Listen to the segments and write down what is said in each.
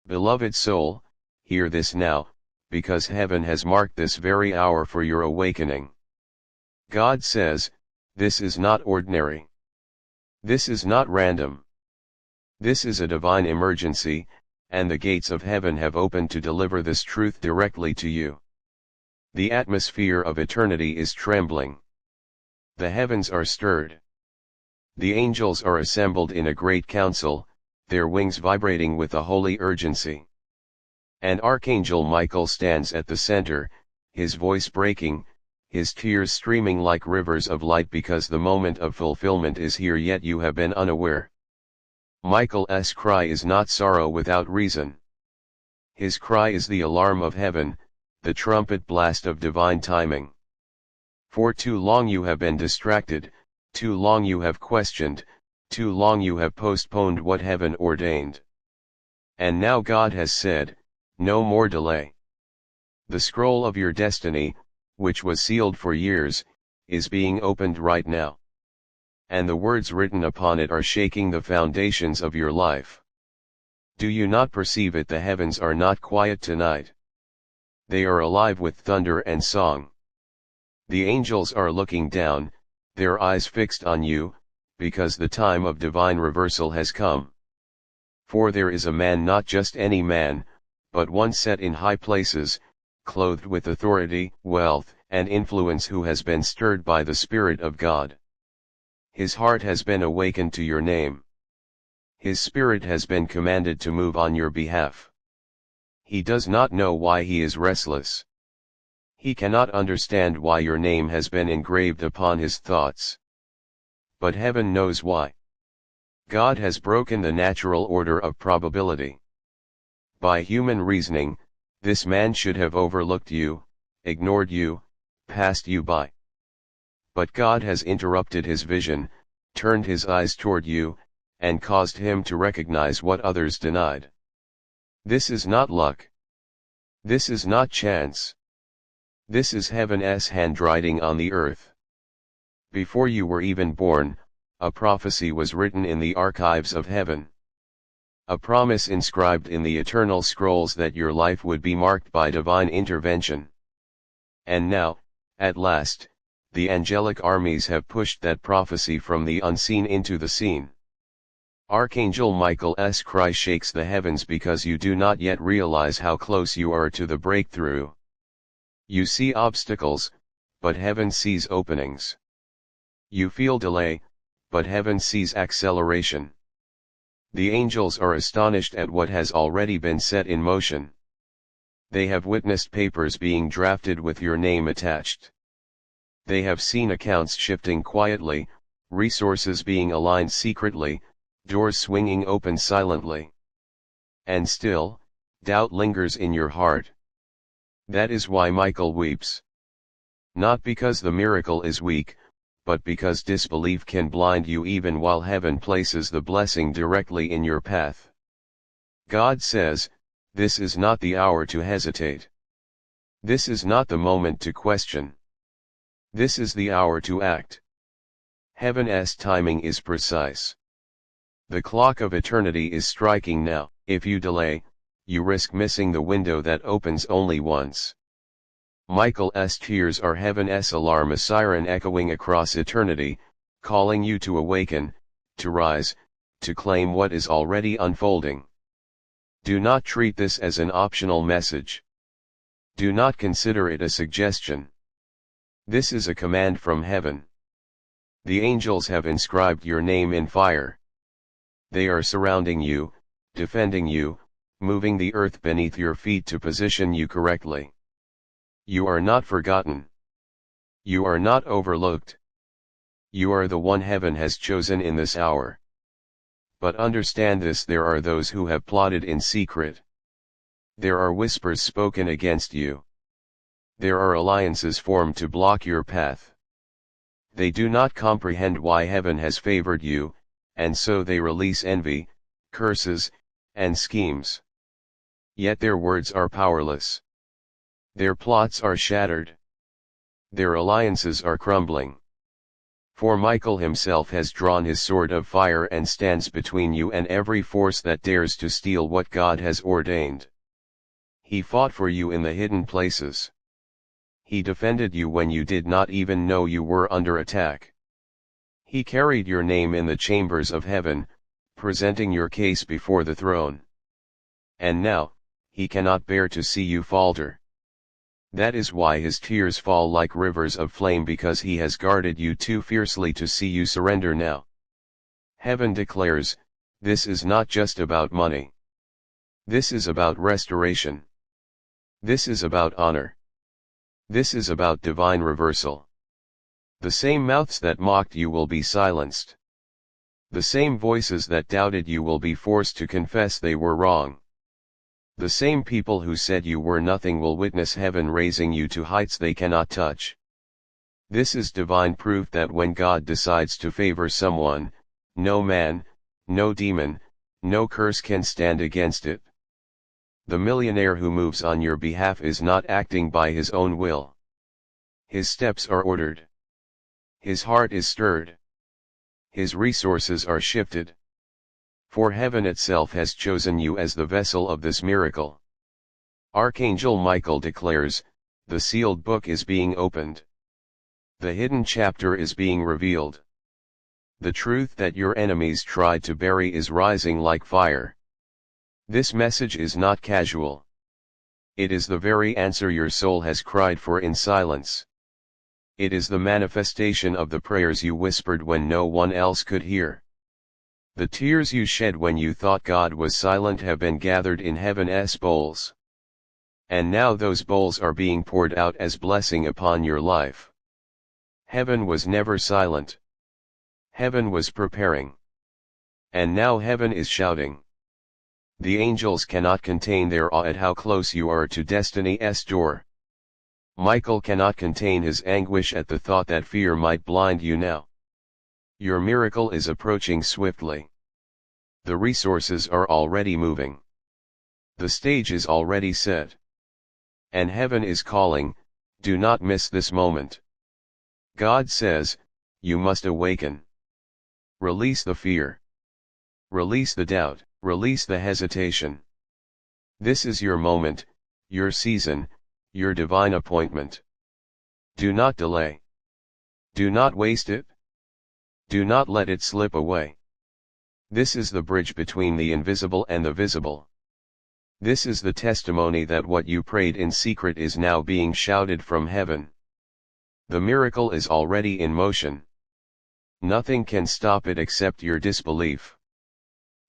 Beloved soul, hear this now, because heaven has marked this very hour for your awakening. God says, this is not ordinary. This is not random. This is a divine emergency, and the gates of heaven have opened to deliver this truth directly to you. The atmosphere of eternity is trembling. The heavens are stirred. The angels are assembled in a great council, their wings vibrating with a holy urgency. And Archangel Michael stands at the center, his voice breaking, his tears streaming like rivers of light because the moment of fulfillment is here, yet you have been unaware. Michael's cry is not sorrow without reason. His cry is the alarm of heaven, the trumpet blast of divine timing. For too long you have been distracted, too long you have questioned, too long you have postponed what heaven ordained. And now God has said, no more delay. The scroll of your destiny, which was sealed for years, is being opened right now. And the words written upon it are shaking the foundations of your life. Do you not perceive it? The heavens are not quiet tonight. They are alive with thunder and song. The angels are looking down, their eyes fixed on you, because the time of divine reversal has come. For there is a man, not just any man, but one set in high places, clothed with authority, wealth, and influence, who has been stirred by the Spirit of God. His heart has been awakened to your name. His spirit has been commanded to move on your behalf. He does not know why he is restless. He cannot understand why your name has been engraved upon his thoughts. But heaven knows why. God has broken the natural order of probability. By human reasoning, this man should have overlooked you, ignored you, passed you by. But God has interrupted his vision, turned his eyes toward you, and caused him to recognize what others denied. This is not luck. This is not chance. This is heaven's handwriting on the earth. Before you were even born, a prophecy was written in the archives of heaven. A promise inscribed in the eternal scrolls that your life would be marked by divine intervention. And now, at last, the angelic armies have pushed that prophecy from the unseen into the seen. Archangel Michael's cry shakes the heavens because you do not yet realize how close you are to the breakthrough. You see obstacles, but heaven sees openings. You feel delay, but heaven sees acceleration. The angels are astonished at what has already been set in motion. They have witnessed papers being drafted with your name attached. They have seen accounts shifting quietly, resources being aligned secretly, doors swinging open silently. And still, doubt lingers in your heart. That is why Michael weeps. Not because the miracle is weak, but because disbelief can blind you even while heaven places the blessing directly in your path. God says, this is not the hour to hesitate. This is not the moment to question. This is the hour to act. Heaven's timing is precise. The clock of eternity is striking now. If you delay, you risk missing the window that opens only once. Michael's tears are heaven's alarm, a siren echoing across eternity, calling you to awaken, to rise, to claim what is already unfolding. Do not treat this as an optional message. Do not consider it a suggestion. This is a command from heaven. The angels have inscribed your name in fire. They are surrounding you, defending you, moving the earth beneath your feet to position you correctly. You are not forgotten. You are not overlooked. You are the one heaven has chosen in this hour. But understand this: there are those who have plotted in secret. There are whispers spoken against you. There are alliances formed to block your path. They do not comprehend why heaven has favored you, and so they release envy, curses, and schemes. Yet their words are powerless. Their plots are shattered. Their alliances are crumbling. For Michael himself has drawn his sword of fire and stands between you and every force that dares to steal what God has ordained. He fought for you in the hidden places. He defended you when you did not even know you were under attack. He carried your name in the chambers of heaven, presenting your case before the throne. And now, he cannot bear to see you falter. That is why his tears fall like rivers of flame, because he has guarded you too fiercely to see you surrender now. Heaven declares, this is not just about money. This is about restoration. This is about honor. This is about divine reversal. The same mouths that mocked you will be silenced. The same voices that doubted you will be forced to confess they were wrong. The same people who said you were nothing will witness heaven raising you to heights they cannot touch. This is divine proof that when God decides to favor someone, no man, no demon, no curse can stand against it. The millionaire who moves on your behalf is not acting by his own will. His steps are ordered. His heart is stirred. His resources are shifted. For heaven itself has chosen you as the vessel of this miracle. Archangel Michael declares, the sealed book is being opened. The hidden chapter is being revealed. The truth that your enemies tried to bury is rising like fire. This message is not casual. It is the very answer your soul has cried for in silence. It is the manifestation of the prayers you whispered when no one else could hear. The tears you shed when you thought God was silent have been gathered in heaven's bowls. And now those bowls are being poured out as blessing upon your life. Heaven was never silent. Heaven was preparing. And now heaven is shouting. The angels cannot contain their awe at how close you are to destiny's door. Michael cannot contain his anguish at the thought that fear might blind you now. Your miracle is approaching swiftly. The resources are already moving. The stage is already set. And heaven is calling, do not miss this moment. God says, you must awaken. Release the fear. Release the doubt, release the hesitation. This is your moment, your season, your divine appointment. Do not delay. Do not waste it. Do not let it slip away. This is the bridge between the invisible and the visible. This is the testimony that what you prayed in secret is now being shouted from heaven. The miracle is already in motion. Nothing can stop it except your disbelief.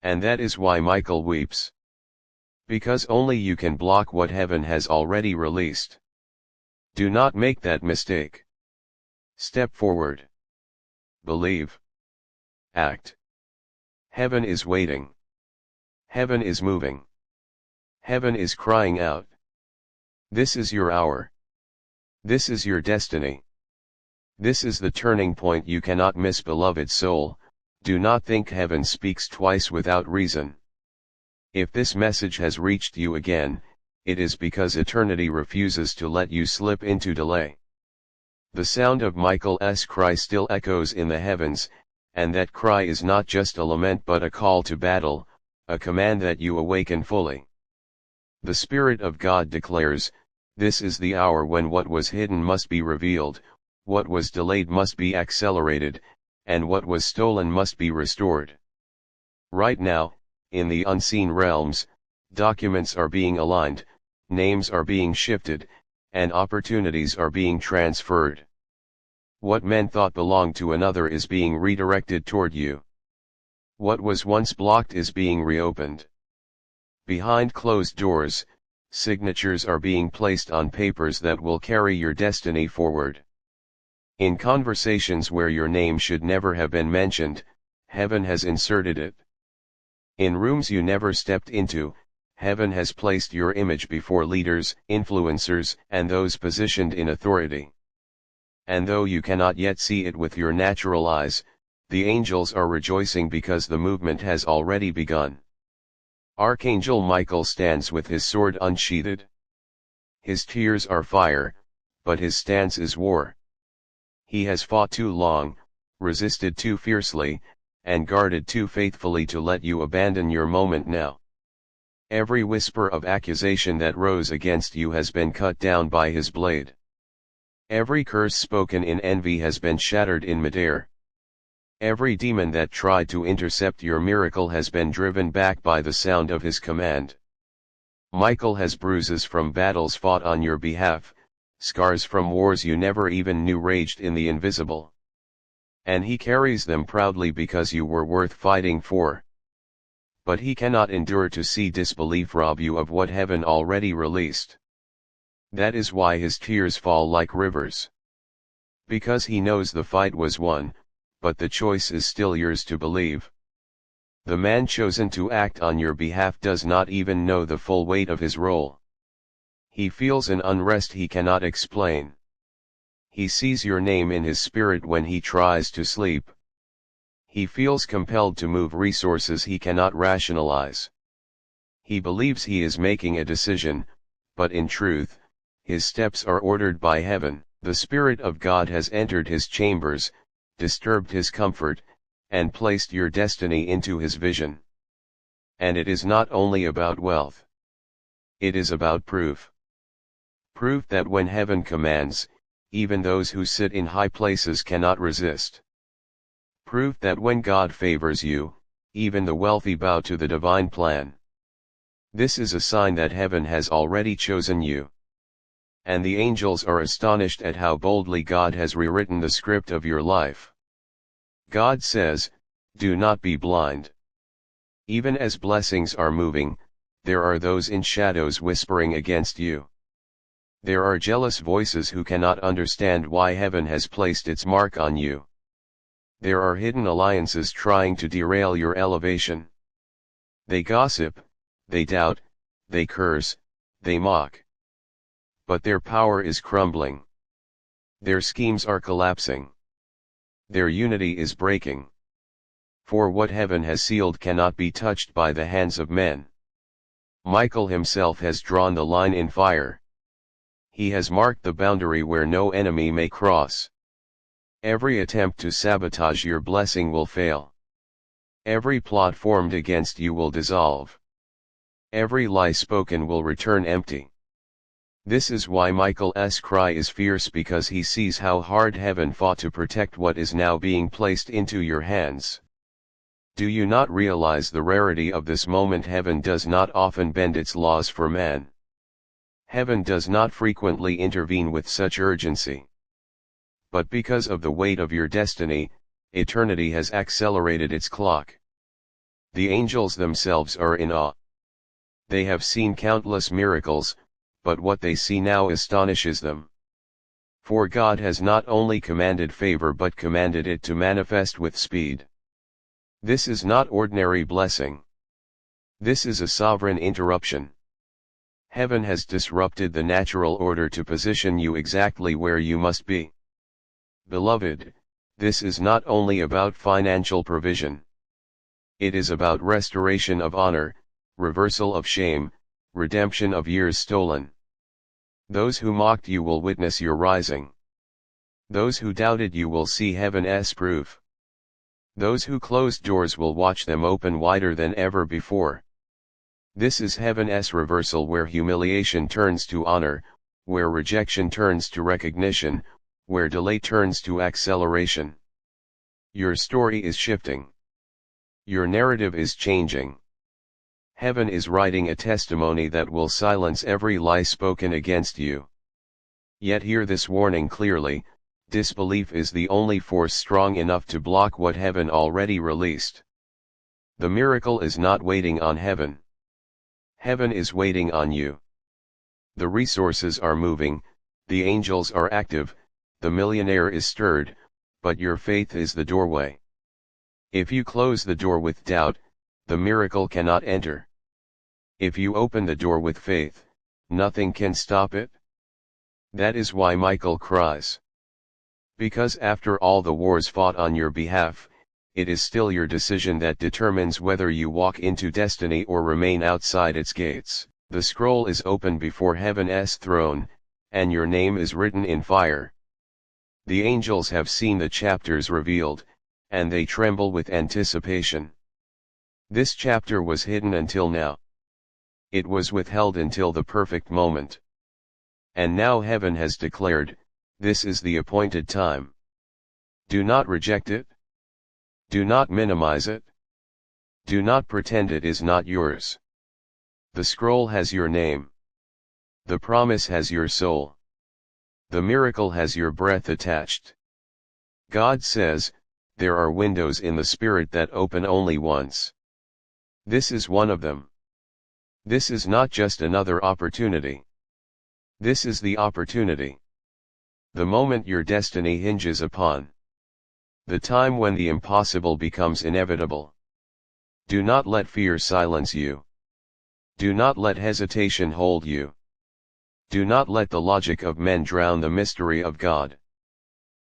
And that is why Michael weeps. Because only you can block what heaven has already released. Do not make that mistake. Step forward. Believe. Act. Heaven is waiting. Heaven is moving. Heaven is crying out. This is your hour. This is your destiny. This is the turning point you cannot miss, beloved soul. Do not think heaven speaks twice without reason. If this message has reached you again, it is because eternity refuses to let you slip into delay. The sound of Michael's cry still echoes in the heavens, and that cry is not just a lament but a call to battle, a command that you awaken fully. The Spirit of God declares, this is the hour when what was hidden must be revealed, what was delayed must be accelerated, and what was stolen must be restored. Right now, in the unseen realms, documents are being aligned, names are being shifted, and opportunities are being transferred. What men thought belonged to another is being redirected toward you. What was once blocked is being reopened. Behind closed doors, signatures are being placed on papers that will carry your destiny forward. In conversations where your name should never have been mentioned, heaven has inserted it. In rooms you never stepped into, heaven has placed your image before leaders, influencers, and those positioned in authority. And though you cannot yet see it with your natural eyes, the angels are rejoicing because the movement has already begun. Archangel Michael stands with his sword unsheathed. His tears are fire, but his stance is war. He has fought too long, resisted too fiercely, and guarded too faithfully to let you abandon your moment now. Every whisper of accusation that rose against you has been cut down by his blade. Every curse spoken in envy has been shattered in midair. Every demon that tried to intercept your miracle has been driven back by the sound of his command. Michael has bruises from battles fought on your behalf, scars from wars you never even knew raged in the invisible. And he carries them proudly because you were worth fighting for. But he cannot endure to see disbelief rob you of what heaven already released. That is why his tears fall like rivers. Because he knows the fight was won, but the choice is still yours to believe. The man chosen to act on your behalf does not even know the full weight of his role. He feels an unrest he cannot explain. He sees your name in his spirit when he tries to sleep. He feels compelled to move resources he cannot rationalize. He believes he is making a decision, but in truth, his steps are ordered by heaven. The Spirit of God has entered his chambers, disturbed his comfort, and placed your destiny into his vision. And it is not only about wealth. It is about proof. Proof that when heaven commands, even those who sit in high places cannot resist. Proof that when God favors you, even the wealthy bow to the divine plan. This is a sign that heaven has already chosen you. And the angels are astonished at how boldly God has rewritten the script of your life. God says, "Do not be blind." Even as blessings are moving, there are those in shadows whispering against you. There are jealous voices who cannot understand why heaven has placed its mark on you. There are hidden alliances trying to derail your elevation. They gossip, they doubt, they curse, they mock. But their power is crumbling. Their schemes are collapsing. Their unity is breaking. For what heaven has sealed cannot be touched by the hands of men. Michael himself has drawn the line in fire. He has marked the boundary where no enemy may cross. Every attempt to sabotage your blessing will fail. Every plot formed against you will dissolve. Every lie spoken will return empty. This is why Michael's cry is fierce, because he sees how hard heaven fought to protect what is now being placed into your hands. Do you not realize the rarity of this moment? Heaven does not often bend its laws for man. Heaven does not frequently intervene with such urgency. But because of the weight of your destiny, eternity has accelerated its clock. The angels themselves are in awe. They have seen countless miracles, but what they see now astonishes them. For God has not only commanded favor but commanded it to manifest with speed. This is not ordinary blessing. This is a sovereign interruption. Heaven has disrupted the natural order to position you exactly where you must be. Beloved, this is not only about financial provision. It is about restoration of honor, reversal of shame, redemption of years stolen. Those who mocked you will witness your rising. Those who doubted you will see heaven's proof. Those who closed doors will watch them open wider than ever before. This is heaven's reversal, where humiliation turns to honor, where rejection turns to recognition, where delay turns to acceleration. Your story is shifting. Your narrative is changing. Heaven is writing a testimony that will silence every lie spoken against you. Yet hear this warning clearly: disbelief is the only force strong enough to block what heaven already released. The miracle is not waiting on heaven. Heaven is waiting on you. The resources are moving, the angels are active, the millionaire is stirred, but your faith is the doorway. If you close the door with doubt, the miracle cannot enter. If you open the door with faith, nothing can stop it. That is why Michael cries. Because after all the wars fought on your behalf, it is still your decision that determines whether you walk into destiny or remain outside its gates. The scroll is open before heaven's throne, and your name is written in fire. The angels have seen the chapters revealed, and they tremble with anticipation. This chapter was hidden until now. It was withheld until the perfect moment. And now heaven has declared, this is the appointed time. Do not reject it. Do not minimize it. Do not pretend it is not yours. The scroll has your name. The promise has your soul. The miracle has your breath attached. God says, there are windows in the Spirit that open only once. This is one of them. This is not just another opportunity. This is the opportunity. The moment your destiny hinges upon. The time when the impossible becomes inevitable. Do not let fear silence you. Do not let hesitation hold you. Do not let the logic of men drown the mystery of God.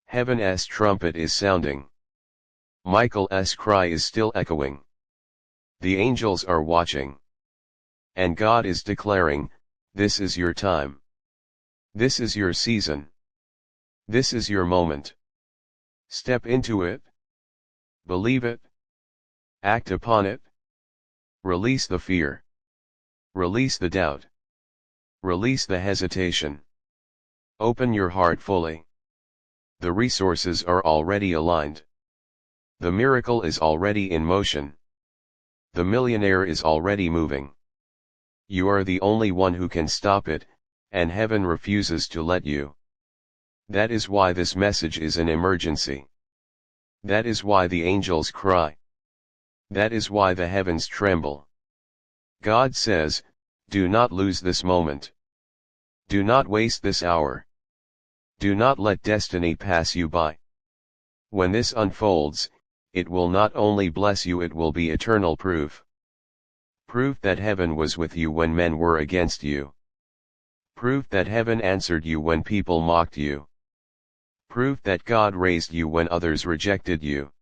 Heaven's trumpet is sounding. Michael's cry is still echoing. The angels are watching. And God is declaring, this is your time. This is your season. This is your moment. Step into it. Believe it. Act upon it. Release the fear. Release the doubt. Release the hesitation. Open your heart fully. The resources are already aligned. The miracle is already in motion. The millionaire is already moving. You are the only one who can stop it, and heaven refuses to let you. That is why this message is an emergency. That is why the angels cry. That is why the heavens tremble. God says, do not lose this moment. Do not waste this hour. Do not let destiny pass you by. When this unfolds, it will not only bless you, it will be eternal proof. Proof that heaven was with you when men were against you. Proof that heaven answered you when people mocked you. Proof that God raised you when others rejected you.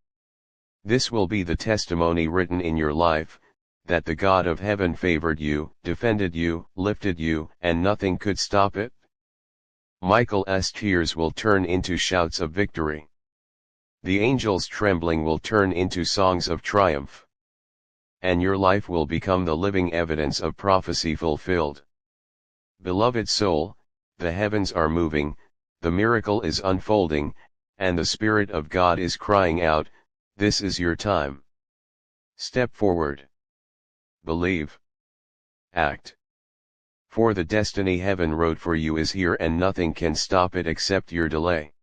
This will be the testimony written in your life, that the God of heaven favored you, defended you, lifted you, and nothing could stop it. Michael's tears will turn into shouts of victory. The angels' trembling will turn into songs of triumph. And your life will become the living evidence of prophecy fulfilled. Beloved soul, the heavens are moving, the miracle is unfolding, and the Spirit of God is crying out, this is your time. Step forward. Believe. Act. For the destiny heaven wrote for you is here, and nothing can stop it except your delay.